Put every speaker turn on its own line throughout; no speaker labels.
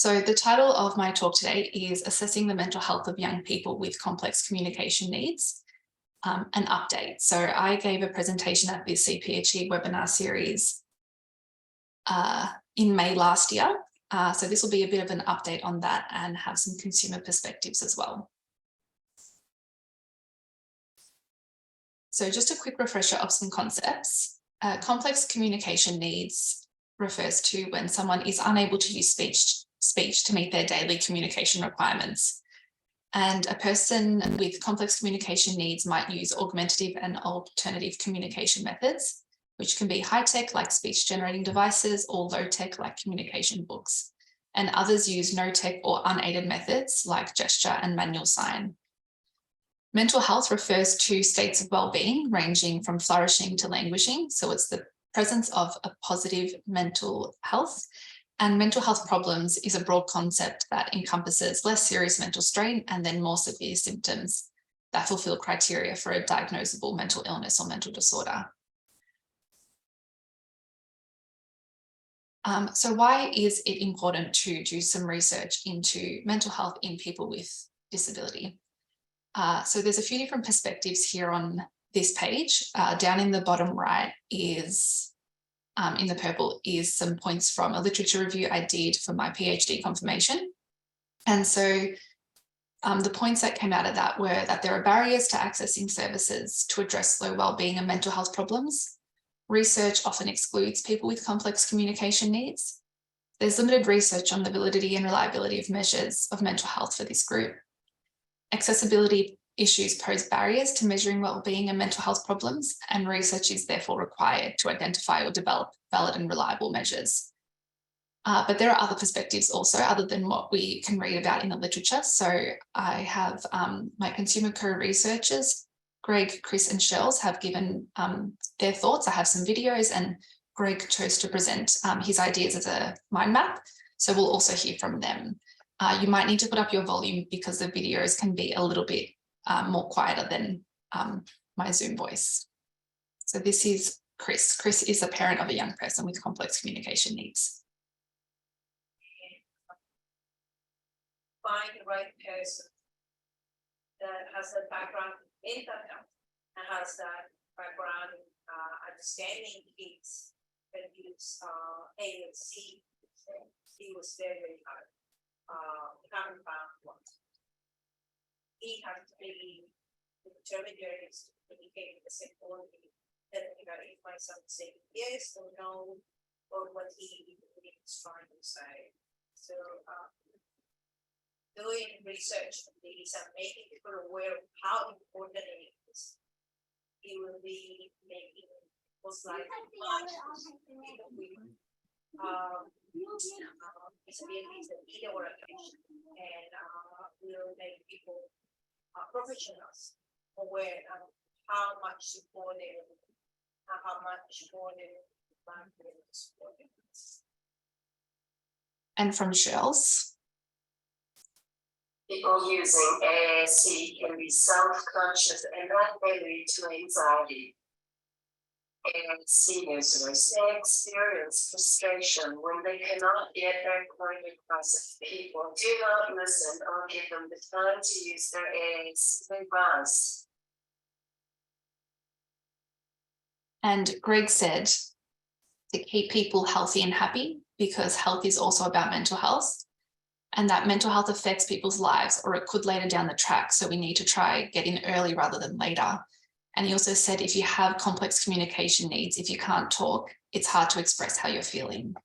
So the title of my talk today is Assessing the Mental Health of Young People with Complex Communication Needs, an update. So I gave a presentation at the CPHE webinar series in May last year. So this will be a bit of an update on that and have some consumer perspectives as well. So just a quick refresher of some concepts. Complex communication needs refers to when someone is unable to use speech to meet their daily communication requirements. And a person with complex communication needs might use augmentative and alternative communication methods, which can be high-tech like speech-generating devices or low-tech like communication books. And others use no-tech or unaided methods like gesture and manual sign. Mental health refers to states of well-being ranging from flourishing to languishing. So it's the presence of a positive mental health. And mental health problems is a broad concept that encompasses less serious mental strain and then more severe symptoms that fulfill criteria for a diagnosable mental illness or mental disorder. So why is it important to do some research into mental health in people with disability? So there's a few different perspectives here on this page. Down in the bottom right is, in the purple, is some points from a literature review I did for my PhD confirmation. And so the points that came out of that were that there are barriers to accessing services to address low wellbeing and mental health problems. Research often excludes people with complex communication needs. There's limited research on the validity and reliability of measures of mental health for this group. Accessibility issues pose barriers to measuring wellbeing and mental health problems, and research is therefore required to identify or develop valid and reliable measures. But there are other perspectives also, other than what we can read about in the literature. So I have my consumer co-researchers, Greg, Chris and Shells, have given their thoughts. I have some videos, and Greg chose to present his ideas as a mind map. So we'll also hear from them. You might need to put up your volume because the videos can be a little bit more quieter than my Zoom voice. So this is Chris. Chris is a parent of a young person with complex communication needs.
Find the right person that has a background in that health and has that background understanding kids that use A and C. C was very hard. Haven't found one. He has to be the intermediaries to communicate the same quality. Then if my son say yes or no, or what he is trying to say. So doing research on these and making people aware of how important it is, it will be making most likely disabilities that need our attention, and will make people professionals aware of how much support they and how much more they support.
And from Shells.
People using AAC can be self-conscious and that may lead to anxiety. AAC users may experience frustration when they cannot get their point across if people do not listen or give them the time to use their AAC bus.
And Greg said to keep people healthy and happy, because health is also about mental health, and that mental health affects people's lives, or it could later down the track. So we need to try get in early rather than later. And he also said, if you have complex communication needs, if you can't talk, it's hard to express how you're feeling.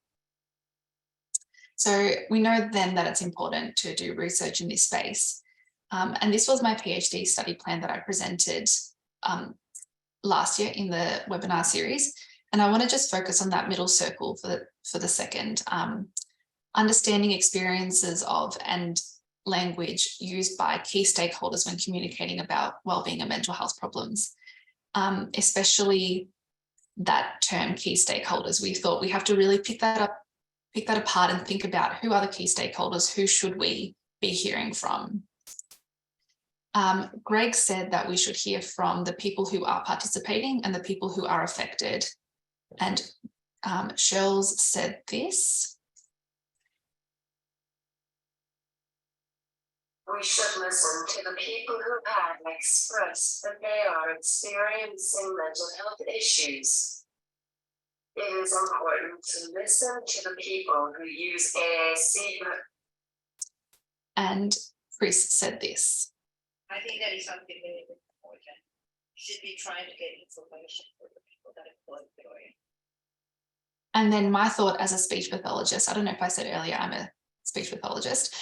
So we know then that it's important to do research in this space. And this was my PhD study plan that I presented last year in the webinar series. And I want to just focus on that middle circle for the second. Understanding experiences of and language used by key stakeholders when communicating about wellbeing and mental health problems, especially that term key stakeholders. We thought we have to really pick that apart and think about who are the key stakeholders, who should we be hearing from. Greg said that we should hear from the people who are participating and the people who are affected. And Shells said this.
We should listen to the people who have expressed that they are experiencing mental health issues. It is important to listen to the people who use AAC.
And Chris said this.
I think that is something very important. You should be trying to get information for the people that are going through it.
And then my thought as a speech pathologist, I don't know if I said earlier, I'm a speech pathologist.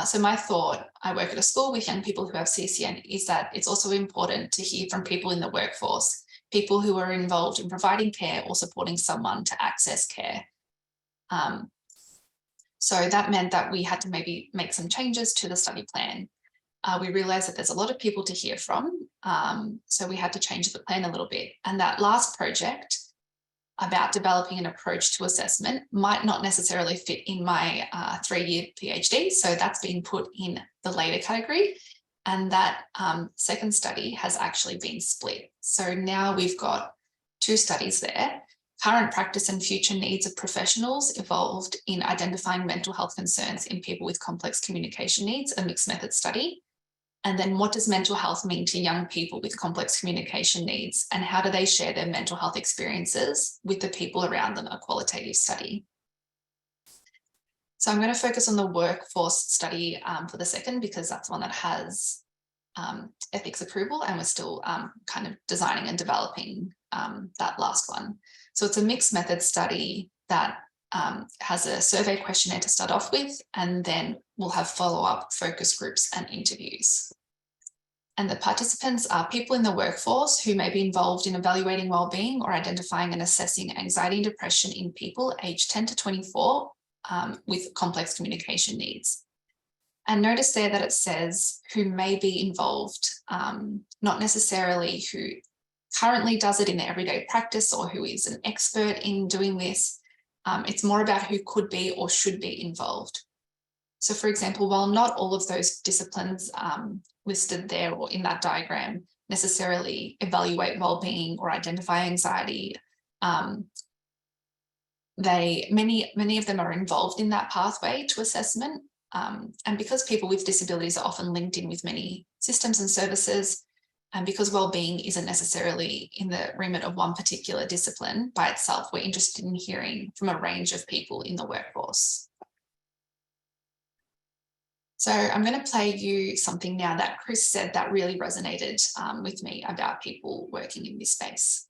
So my thought, I work at a school with young people who have CCN, is that it's also important to hear from people in the workforce, people who are involved in providing care or supporting someone to access care. So that meant that we had to maybe make some changes to the study plan. We realized that there's a lot of people to hear from, so we had to change the plan a little bit. And that last project about developing an approach to assessment might not necessarily fit in my 3-year PhD, so that's been put in the later category. And that second study has actually been split. So now we've got 2 studies there. Current practice and future needs of professionals involved in identifying mental health concerns in people with complex communication needs, a mixed method study. And then what does mental health mean to young people with complex communication needs, and how do they share their mental health experiences with the people around them, a qualitative study. So I'm going to focus on the workforce study for the second, because that's one that has ethics approval, and we're still kind of designing and developing that last one. So it's a mixed method study that has a survey questionnaire to start off with, and then we'll have follow-up focus groups and interviews. And the participants are people in the workforce who may be involved in evaluating wellbeing or identifying and assessing anxiety and depression in people aged 10 to 24 with complex communication needs. And notice there that it says who may be involved, not necessarily who currently does it in their everyday practice or who is an expert in doing this. It's more about who could be or should be involved. So for example, while not all of those disciplines listed there or in that diagram necessarily evaluate wellbeing or identify anxiety, many of them are involved in that pathway to assessment. And because people with disabilities are often linked in with many systems and services, and because wellbeing isn't necessarily in the remit of one particular discipline by itself, we're interested in hearing from a range of people in the workforce. So I'm going to play you something now that Chris said that really resonated with me about people working in this space.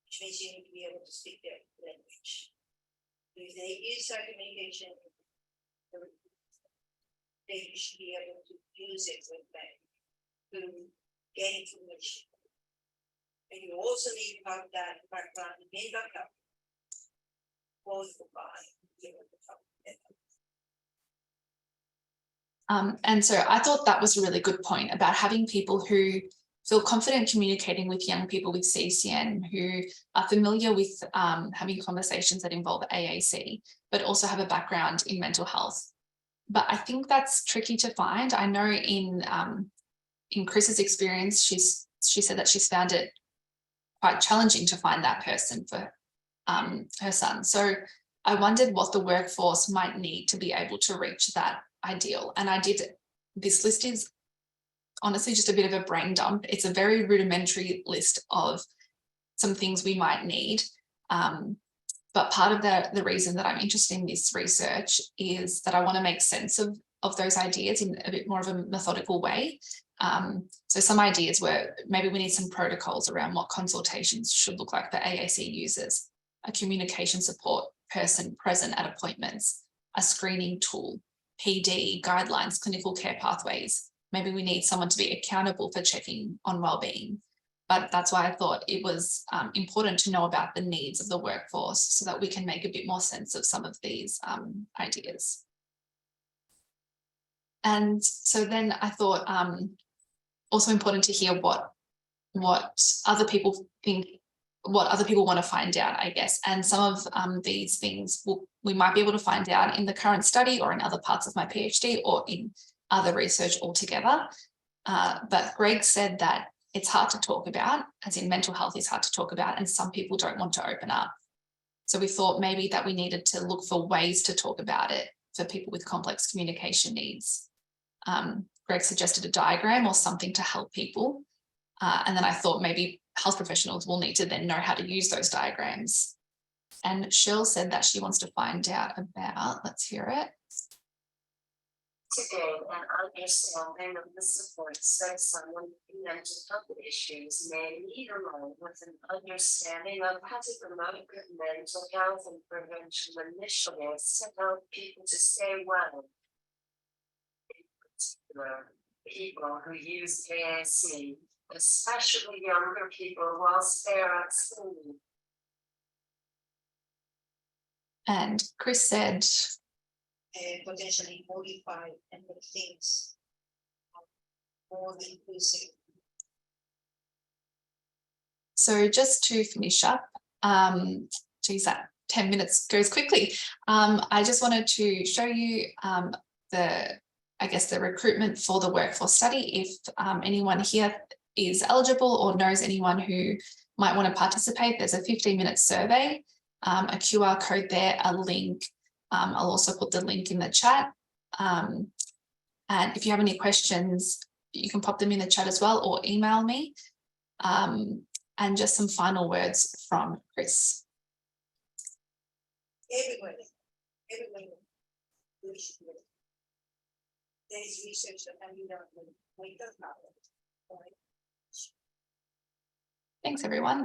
Which means you need to be able to speak their language. If they use our communication, they should be able to use it with them to gain information. And you also need to have that background in mental health, both combined.
And so I thought that was a really good point about having people who feel confident communicating with young people with CCN, who are familiar with having conversations that involve AAC, but also have a background in mental health. But I think that's tricky to find. I know in Chris's experience, she said that she's found it quite challenging to find that person for her son. So I wondered what the workforce might need to be able to reach that ideal. And this list is honestly just a bit of a brain dump. It's a very rudimentary list of some things we might need. But part of the reason that I'm interested in this research is that I want to make sense of those ideas in a bit more of a methodical way. So some ideas were maybe we need some protocols around what consultations should look like for AAC users, a communication support person present at appointments, a screening tool, PD, guidelines, clinical care pathways. Maybe we need someone to be accountable for checking on wellbeing. But that's why I thought it was important to know about the needs of the workforce so that we can make a bit more sense of some of these ideas. And so then I thought also important to hear what other people think, what other people want to find out, I guess. And some of these things we might be able to find out in the current study or in other parts of my PhD or in other research altogether. But Greg said that it's hard to talk about, as in mental health is hard to talk about, and some people don't want to open up. So we thought maybe that we needed to look for ways to talk about it for people with complex communication needs. Greg suggested a diagram or something to help people. And then I thought maybe health professionals will need to then know how to use those diagrams. And Cheryl said that she wants to find out about, let's hear it.
To gain an understanding of the supports that someone with mental health issues may need, along with an understanding of how to promote good mental health and prevention initiatives to help people to stay well. In particular, people who use AAC, especially younger people whilst they're at school.
And Chris said,
potentially modify and make things more inclusive.
so just to finish up, geez, that 10 minutes goes quickly. I just wanted to show you the recruitment for the workforce study. If anyone here is eligible or knows anyone who might want to participate, there's a 15-minute survey, a QR code there, a link. I'll also put the link in the chat. And if you have any questions, you can pop them in the chat as well or email me. And just some final words from Chris.
Everybody, we should do it. There is research that we don't know, we don't know.
Thanks, everyone.